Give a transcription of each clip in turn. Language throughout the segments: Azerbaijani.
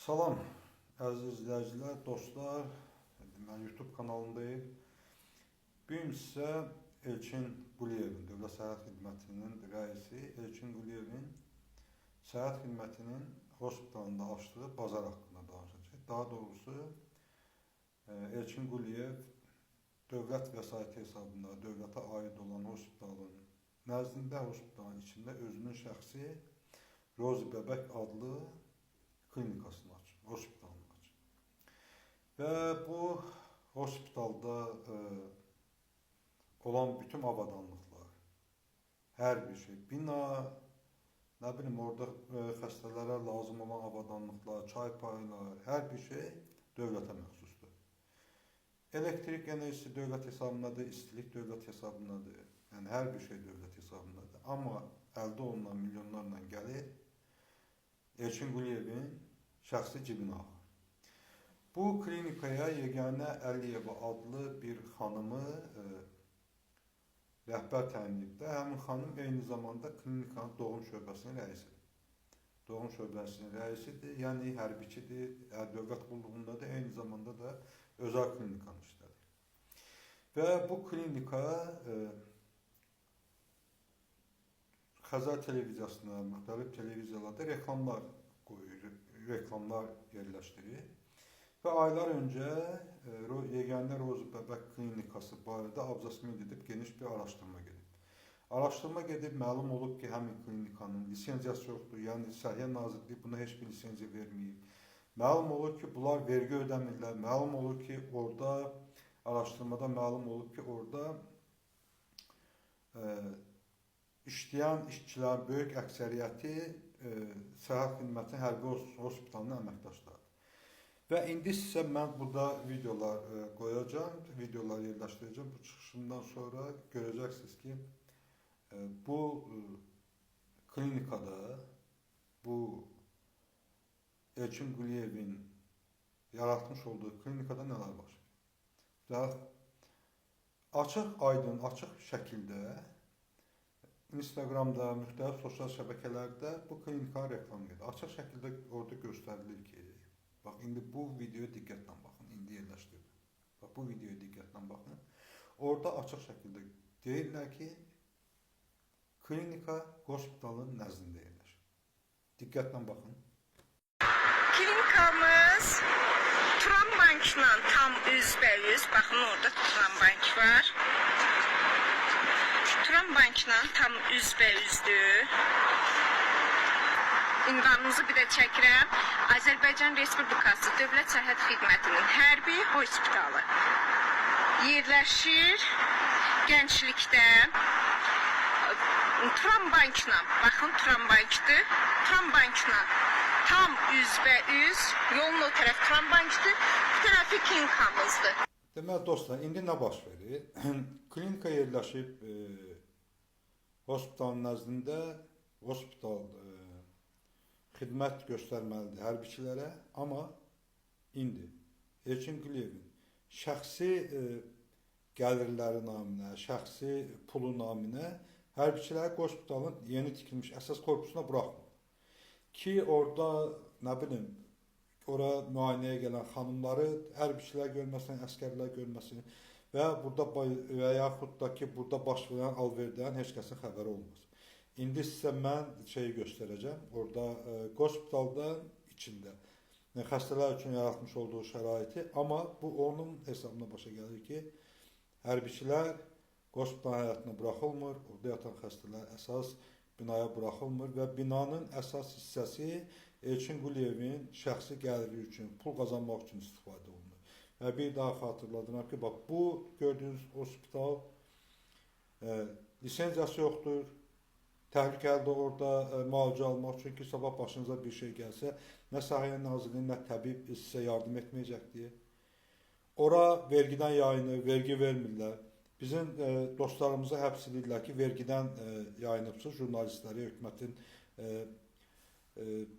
Salam, əziz izləyicilər, dostlar. Mən YouTube kanalındayım. Bu gün sizə Elçin Quliyevin, Dövlət Səhiyyə Xidmətinin rəisi Elçin Quliyevin Səhiyyə Xidmətinin hospitalında açdığı bazar haqqında danışacaq. Daha doğrusu, Elçin Quliyev dövlət vəsaiti hesabında dövlətə aid olan hospitalın nəzdində, hospitalın içində özünün şəxsi Rozi Bəbək adlı klinikasını açıb, hospitalını açıb. Və bu hospitalda olan bütün avadanlıqlar, hər bir şey, bina, nə bilim, orada xəstələrə lazım olan avadanlıqlar, çay paylar, hər bir şey dövlətə məxsusdur. Elektrik enerjisi dövlət hesabındadır, istilik dövlət hesabındadır, yəni hər bir şey dövlət hesabındadır. Amma əldə olunan milyonlarla gəlir Elçin Quliyevin şəxsi cibinə axır. Bu klinikaya Yeganə Əliyeva adlı bir xanımı rəhbər təyin edib də, həmin xanım eyni zamanda klinikanın doğum şöbəsinin rəisidir. Doğum şöbəsinin rəisidir, yəni hərbiçidir, dövlət qulluğundadır, eyni zamanda da özəl klinikanı işlədir. Və bu klinika Xəzər televiziyasına, müxtəlif televiziyalarda reklamlar qoyur, reklamlar yerləşdirir. Və aylar öncə Yeganə Rozi Bəbək klinikası barədə abzasment edib geniş bir araşdırma gedib. Araşdırma gedib, məlum olub ki, həmin klinikanın lisenziyası yoxdur, yəni Səhiyyə Nazirliyi buna heç bir lisenziya verməyib. Məlum olur ki, bunlar vergi ödəmirlər, məlum olur ki, orada, araşdırmada məlum olub ki, orada işləyən işçilərin böyük əksəriyyəti Səhiyyə Xidmətinin hərbi hospitalının əməkdaşlarıdır. Və indi sizə mən burada videolar qoyacağım, videolar yerləşdirəcəm. Bu çıxışımdan sonra görəcəksiniz ki, bu klinikada, bu Elçin Quliyevin yaratmış olduğu klinikada nələr var? Və açıq, aydın, açıq şəkildə Instagramda, müxtəlif sosial şəbəkələrdə bu klinikanın reklamı gedir. Açıq şəkildə orada göstərilir ki, bax, indi bu videoya diqqətlə baxın, indi yerləşdirdim. Bax, bu videoya diqqətlə baxın. Orada açıq şəkildə deyirlər ki, klinika hospitalın nəzdində yerləşir. Diqqətlə baxın. Klinikamız Turan Bankla tam üzbəyüz, baxın orada Turan Bank var. Turan Bankla tam üzbəyüzdür. Ünvanımızı bir də çəkirəm. Azərbaycan Respublikası Dövlət Səhiyyə Xidmətinin hərbi hospitalı yerləşir Gənclikdə. Turan Bankla, baxın Turan Bankdır. Turan Bankla tam üzbəyüz, yolun o tərəf Turan Bankdır, bu tərəfi klinikamızdır. Deməli dostlar, indi nə baş verir? Klinika yerləşib hospitalın nəzdində, hospital xidmət göstərməlidir hərbiçilərə, amma indi Elçin Quliyevin şəxsi gəlirləri naminə, şəxsi pulu naminə hərbiçiləri hospitalın yeni tikilmiş əsas korpusuna buraxmır. Ki orada, nə bilim, ora müayinəyə gələn xanımları hərbiçilər görməsin, əskərlər görməsin və yaxud da ki, burada baş verən alverdən heç kəsin xəbəri olmaz. İndi sizə mən şeyi göstərəcəm, orada hospitaldan içində xəstələr üçün yaratmış olduğu şəraiti, amma bu onun hesabına başa gəlir ki, hərbiçilər hospital həyatına buraxılmır, orada yatan xəstələr əsas binaya buraxılmır və binanın əsas hissəsi Elçin Quliyevin şəxsi gəliri üçün, pul qazanmaq üçün istifadə olunur. Və bir daha xatırladıram ki, bax, bu gördüyünüz hospital lisenziyası yoxdur, təhlükəlidir orada müalicə almaq üçün ki, sabah başınıza bir şey gəlsə, nə Səhiyyə Nazirliyi, nə təbib sizə yardım etməyəcəkdir. Ora vergidən yayınır, vergi vermirlər. Bizim dostlarımızı həbs edirlər ki, vergidən yayınıbsız jurnalistləri, hökumətin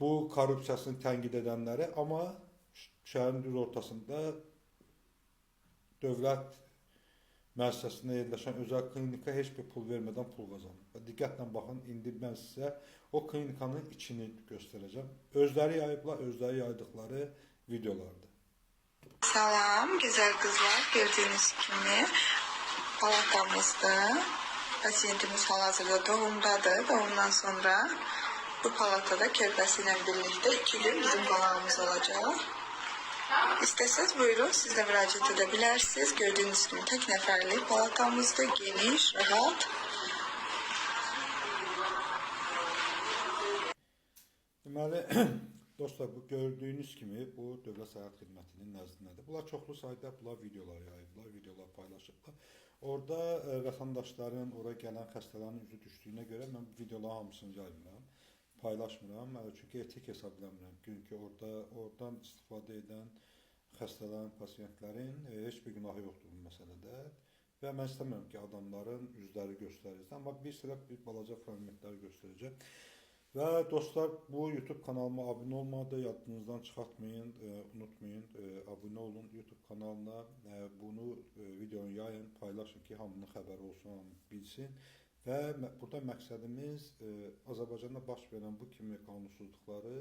bu korrupsiyasını tənqid edənləri, amma şəhərin düz ortasında dövlət müəssisəsində yerləşən özəl klinika heç bir pul vermədən pul qazanır. Və diqqətlə baxın, indi mən sizə o klinikanın içini göstərəcəm. Özləri yayıblar, özləri yaydıqları videolardır. Salam güzel kızlar, gördüğünüz gibi palatamızda pasiyentimiz hal-hazırda doğumdadır. Doğumdan sonra bu palatada körpəsiyle birlikte 2 gün bizim qonağımız olacak. İsteseniz buyurun, siz de müracaat edebilirsiniz. Gördüğünüz gibi tek neferli palatamızda geniş, rahat. Deməli, dostlar, bu gördüyünüz kimi bu Dövlət Səhiyyə Xidmətinin nəzdindədir. Bunlar çoxlu sayda videolar yayıblar, videolar paylaşıblar. Orada vətəndaşların, ora gələn xəstələrin üzü düşdüyünə görə mən bu videoların hamısını yaymıram, paylaşmıram. Çünki etik hesablamıram. Çünki oradan istifadə edən xəstələrin, pasiyentlərin heç bir günahı yoxdur bu məsələdə. Və mən istəmirəm ki, adamların üzləri göstərilsin. Amma bir balaca fragmentləri göstərəcəm. Və dostlar, bu YouTube kanalıma abunə olmadı, yadınızdan çıxartmayın, unutmayın, abunə olun YouTube kanalına, bunu videonu yayın, paylaşın ki, hamının xəbəri olsun, hamı bilsin. Və burada məqsədimiz Azərbaycanda baş verən bu kimi qanunsuzluqları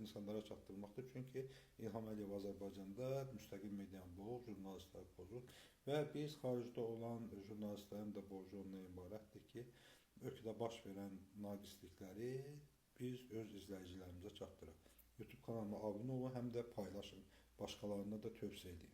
insanlara çatdırmaqdır. Çünki İlham Əliyev Azərbaycanda müstəqil medianı boğur, jurnalistləri pozur və biz xaricdə olan jurnalistlərin də borcu ondan ibarətdir ki, ölkədə baş verən naqislikləri biz öz izləyicilərimizə çatdıraq. YouTube kanalıma abunə olun, həm də paylaşın, başqalarına da tövsiyə edin.